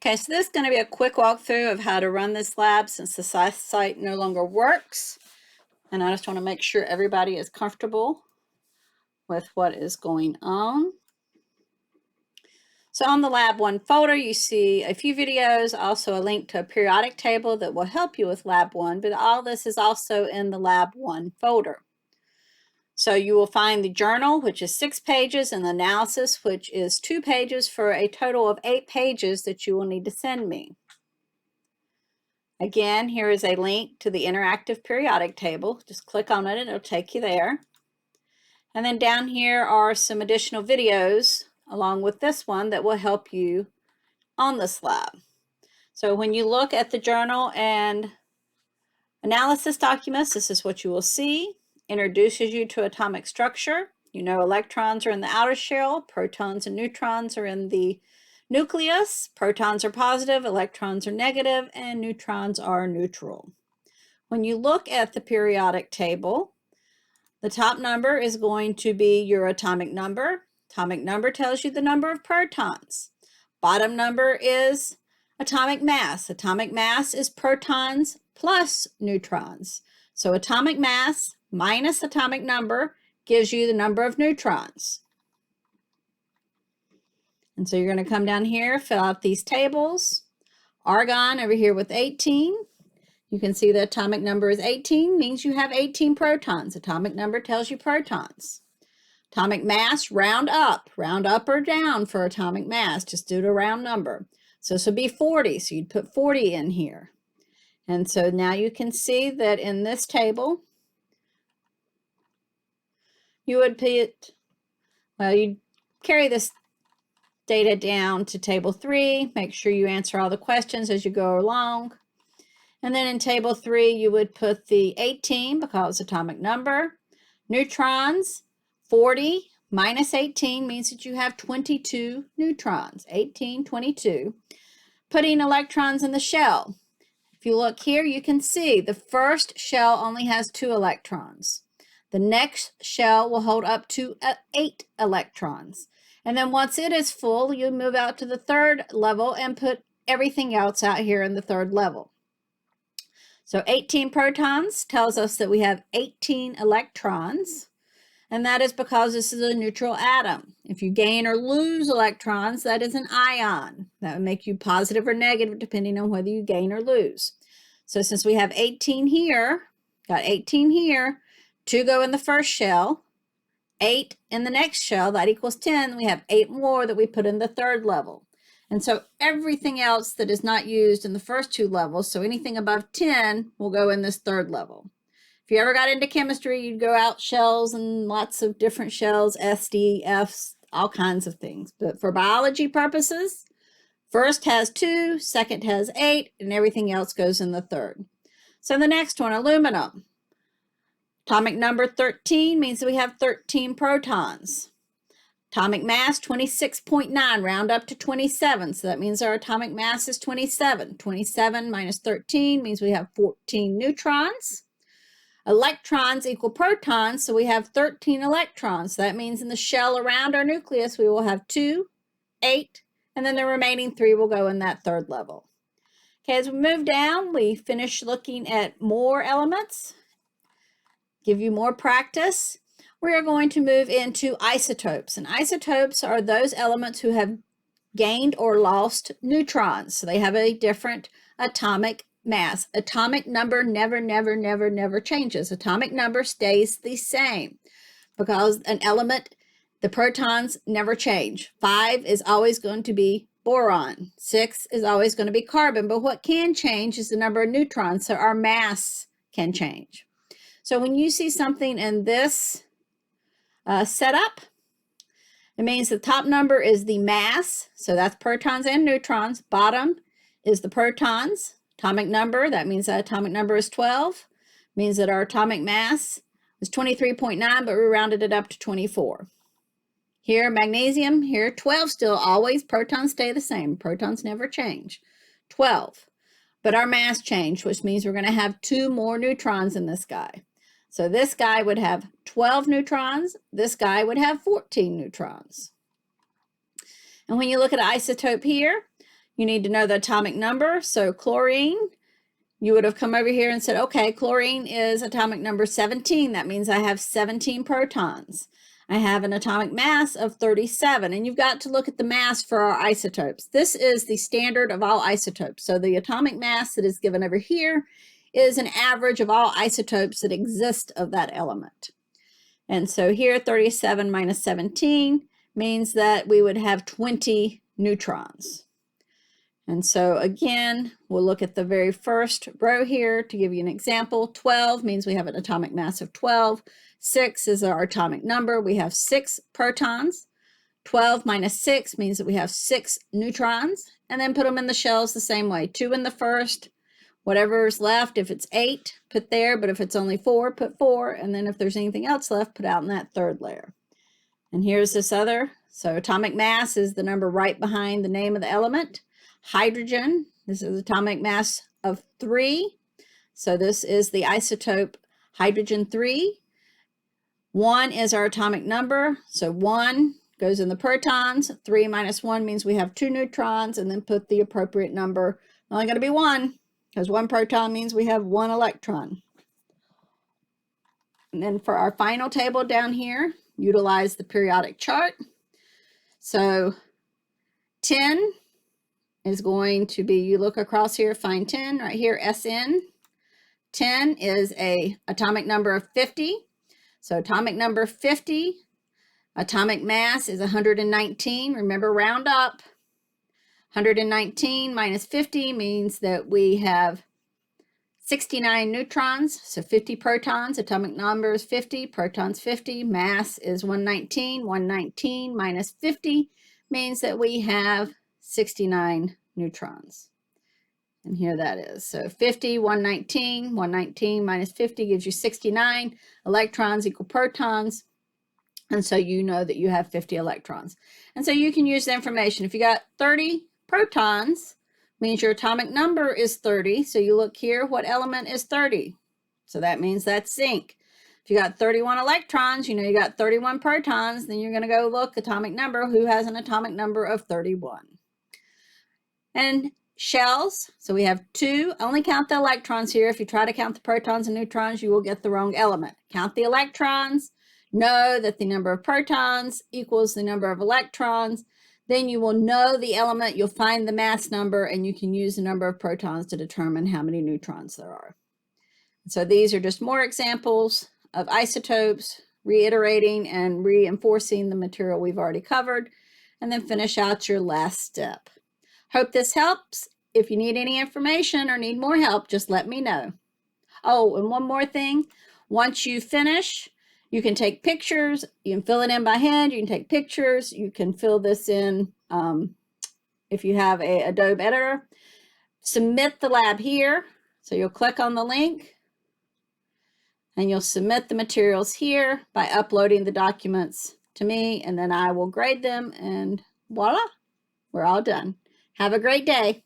Okay, so this is going to be a quick walkthrough of how to run this lab since the site no longer works. And I just want to make sure everybody is comfortable with what is going on. So on the Lab 1 folder, you see a few videos, also a link to a periodic table that will help you with Lab 1, but all this is also in the Lab 1 folder. So you will find the journal, which is 6 pages, and the analysis, which is 2 pages, for a total of 8 pages that you will need to send me. Again, here is a link to the interactive periodic table. Just click on it, it'll take you there. And then down here are some additional videos along with this one that will help you on this lab. So when you look at the journal and analysis documents, this is what you will see. Introduces you to atomic structure. You know electrons are in the outer shell, protons and neutrons are in the nucleus. Protons are positive, electrons are negative, and neutrons are neutral. When you look at the periodic table, the top number is going to be your atomic number. Atomic number tells you the number of protons. Bottom number is atomic mass. Atomic mass is protons plus neutrons. So atomic mass minus atomic number gives you the number of neutrons. And so you're going to come down here, fill out these tables. Argon over here with 18. You can see the atomic number is 18, means you have 18 protons. Atomic number tells you protons. Atomic mass, round up or down for atomic mass, just do a round number. So this would be 40, so you'd put 40 in here. And so now you can see that in this table, you would put, well, you carry this data down to table 3, make sure you answer all the questions as you go along. And then in table 3, you would put the 18 because atomic number. Neutrons, 40 minus 18 means that you have 22 neutrons, 18, 22. Putting electrons in the shell. If you look here, you can see the first shell only has 2 electrons. The next shell will hold up to 8 electrons. And then once it is full, you move out to the 3rd level and put everything else out here in the 3rd level. So 18 protons tells us that we have 18 electrons, and that is because this is a neutral atom. If you gain or lose electrons, that is an ion. That would make you positive or negative depending on whether you gain or lose. So since we have 18 here, got 18 here, 2 go in the first shell, 8 in the next shell, that equals 10. We have 8 more that we put in the 3rd level. And so everything else that is not used in the first 2 levels, so anything above 10 will go in this 3rd level. If you ever got into chemistry, you'd go out shells and lots of different shells, S, D, Fs, all kinds of things. But for biology purposes, first has 2, second has 8, and everything else goes in the 3rd. So the next one, aluminum. Atomic number 13 means that we have 13 protons. Atomic mass, 26.9, round up to 27. So that means our atomic mass is 27. 27 minus 13 means we have 14 neutrons. Electrons equal protons, so we have 13 electrons. So that means in the shell around our nucleus, we will have 2, 8, and then the remaining 3 will go in that 3rd level. Okay, as we move down, we finish looking at more elements, give you more practice. We are going to move into isotopes, and isotopes are those elements who have gained or lost neutrons. So they have a different atomic mass. Atomic number never changes. Atomic number stays the same because an element, the protons never change. 5 is always going to be boron. 6 is always going to be carbon, but what can change is the number of neutrons, so our mass can change. So when you see something in this setup, it means the top number is the mass, so that's protons and neutrons. Bottom is the protons. Atomic number, that means that atomic number is 12. Means that our atomic mass is 23.9, but we rounded it up to 24. Here, magnesium, here 12 still always, protons stay the same. Protons never change. 12. But our mass changed, which means we're going to have 2 more neutrons in this guy. So this guy would have 12 neutrons. This guy would have 14 neutrons. And when you look at an isotope here, you need to know the atomic number. So chlorine, you would have come over here and said, okay, chlorine is atomic number 17. That means I have 17 protons. I have an atomic mass of 37, and you've got to look at the mass for our isotopes. This is the standard of all isotopes. So the atomic mass that is given over here is an average of all isotopes that exist of that element. And so here, 37 minus 17 means that we would have 20 neutrons. And so again, we'll look at the very first row here to give you an example. 12 means we have an atomic mass of 12. 6 is our atomic number. We have 6 protons. 12 minus 6 means that we have 6 neutrons. And then put them in the shells the same way. 2 in the first. Whatever's left, if it's 8, put there. But if it's only 4, put 4. And then if there's anything else left, put out in that third layer. And here's this other. So atomic mass is the number right behind the name of the element. Hydrogen, this is atomic mass of 3. So this is the isotope hydrogen 3. 1 is our atomic number. So 1 goes in the protons. 3 minus 1 means we have 2 neutrons, and then put the appropriate number. Only going to be 1, because 1 proton means we have 1 electron. And then for our final table down here, utilize the periodic chart. So 10 is going to be, you look across here, find 10 right here, SN. 10 is a atomic number of 50. So atomic number 50, atomic mass is 119. Remember, round up. 119 minus 50 means that we have 69 neutrons. So 50 protons, atomic number is 50, protons 50, mass is 119. 119 minus 50 means that we have 69 neutrons. And here that is. So 50, 119, 119 minus 50 gives you 69. Electrons equal protons. And so you know that you have 50 electrons. And so you can use the information. If you got 30 protons, means your atomic number is 30. So you look here, what element is 30? So that means that's zinc. If you got 31 electrons, you know you got 31 protons, then you're going to go look atomic number, who has an atomic number of 31. And shells, so we have 2. Only count the electrons here. If you try to count the protons and neutrons, you will get the wrong element. Count the electrons. Know that the number of protons equals the number of electrons. Then you will know the element. You'll find the mass number, and you can use the number of protons to determine how many neutrons there are. So these are just more examples of isotopes, reiterating and reinforcing the material we've already covered, and then finish out your last step. Hope this helps. If you need any information or need more help, just let me know. Oh, and one more thing. Once you finish, you can take pictures. You can fill it in by hand. You can take pictures. You can fill this in if you have a Adobe editor. Submit the lab here. So you'll click on the link, and you'll submit the materials here by uploading the documents to me, and then I will grade them, and voila, we're all done. Have a great day.